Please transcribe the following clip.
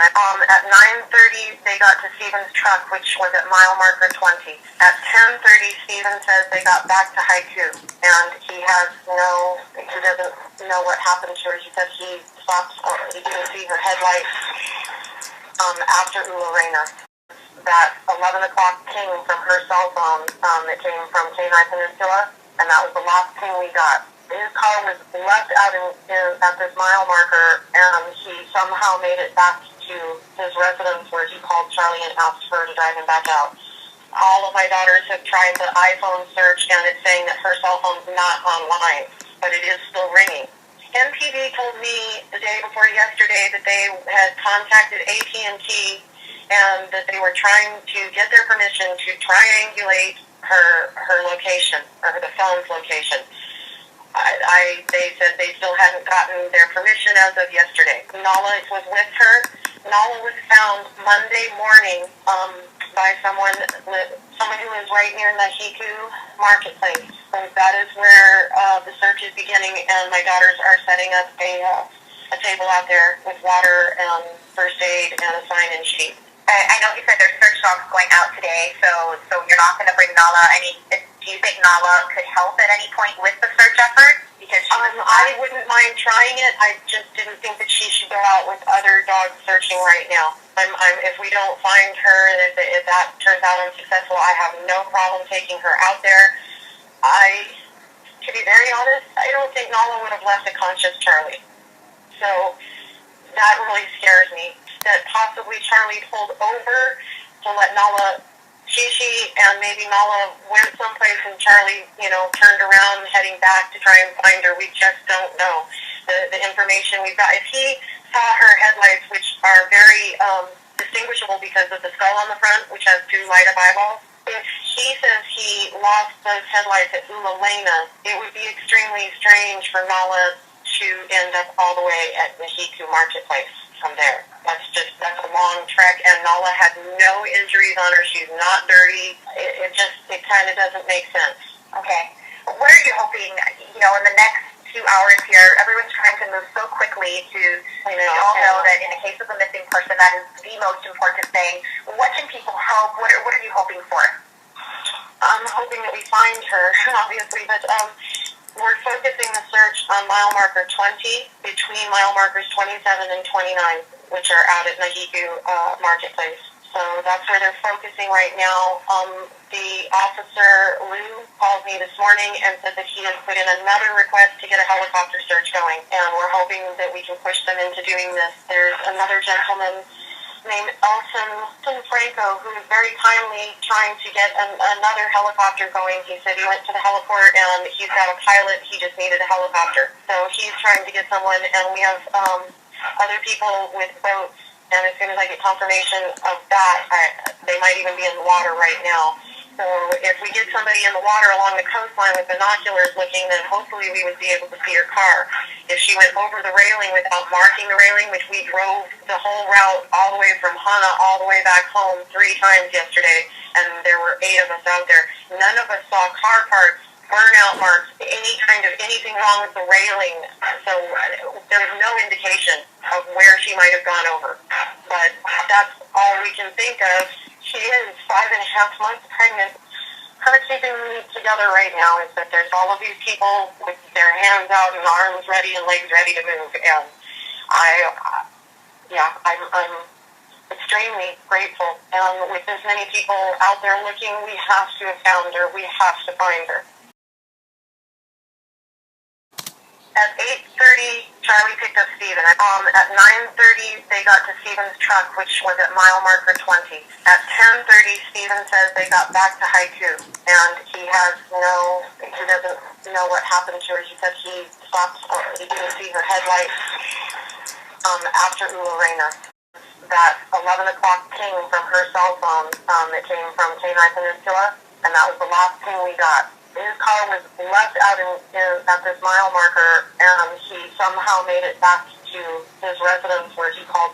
At 9:30, they got to Stephen's truck, which was at mile marker 20. At 10:30, Stephen says they got back to Haiku, and he doesn't know what happened to her. He said he stopped, he didn't see her headlights after Ulareina. That 11 o'clock ping from her cell phone that came from Kenai Peninsula, and that was the last ping we got. His car was left out at this mile marker, and he somehow made it back to his residence where he called Charlie and asked her to drive him back out. All of my daughters have tried the iPhone search, and it's saying that her cell phone's not online, but it is still ringing. MTV told me the day before yesterday that they had contacted AT&T and that they were trying to get their permission to triangulate her location, or the phone's location. They said they still hadn't gotten their permission as of yesterday. Nala was with her. Nala was found Monday morning by someone who lives right near Nahiku Marketplace. So that is where the search is beginning, and my daughters are setting up a table out there with water and first aid and a sign-in sheet. I know you said there's search dogs going out today, so you're not going to bring Nala. Do you think Nala could help at any point with the search effort? Because I wouldn't mind trying it. I just didn't think that she should go out with other dogs searching right now. If we don't find her, and if that turns out unsuccessful, I have no problem taking her out there. To be very honest, I don't think Nala would have left a conscious Charlie. So that really scares me. That possibly Charlie pulled over to let Nala Shishi, and maybe Nala went someplace and Charlie, turned around heading back to try and find her. We just don't know the information we've got. If he saw her headlights, which are very distinguishable because of the skull on the front, which has two light-up eyeballs, if he says he lost those headlights at Ulareina, it would be extremely strange for Nala to end up all the way at Nahiku Marketplace from there. That's a long trek, and Nala had no injuries on her. She's not dirty. It kind of doesn't make sense. Okay. What are you hoping, in the next 2 hours here, everyone's trying to move so quickly to, we all know that in the case of a missing person, that is the most important thing. What can people help? What are you hoping for? I'm hoping that we find her, obviously, but we're focusing the search on mile marker 20 between mile markers 27 and 29, which are out at Nahiku Marketplace. So that's where they're focusing right now. The officer, Lou, called me this morning and said that he has put in another request to get a helicopter search going, and we're hoping that we can push them into doing this. There's another gentleman named Elson Franco, who is very kindly trying to get another helicopter going. He said he went to the heliport and he's got a pilot, he just needed a helicopter. So he's trying to get someone, and we have other people with boats, and as soon as I get confirmation of that, they might even be in the water right now. So if we get somebody in the water along the coastline with binoculars looking, then hopefully we would be able to see her car. If she went over the railing without marking the railing, which we drove the whole route all the way from Hana all the way back home 3 times yesterday, and there were 8 of us out there, none of us saw car parts, burnout marks, anything wrong with the railing. So there's no indication of where she might have gone over. But that's all we can think of. She is 5.5 months pregnant. Her keeping me together right now is that there's all of these people with their hands out and arms ready and legs ready to move. And I'm extremely grateful. And with as many people out there looking, we have to have found her. We have to find her. At 8:30, Charlie picked up Stephen. At 9:30, they got to Stephen's truck, which was at mile marker 20. At 10:30, Stephen says they got back to Haiku, and he doesn't know what happened to her. He said he stopped, he didn't see her headlights after Ulareina. That 11 o'clock ping from her cell phone that came from Kenai Peninsula, and that was the last ping we got. His car was left out at this mile marker, and he somehow made it back to his residence where he called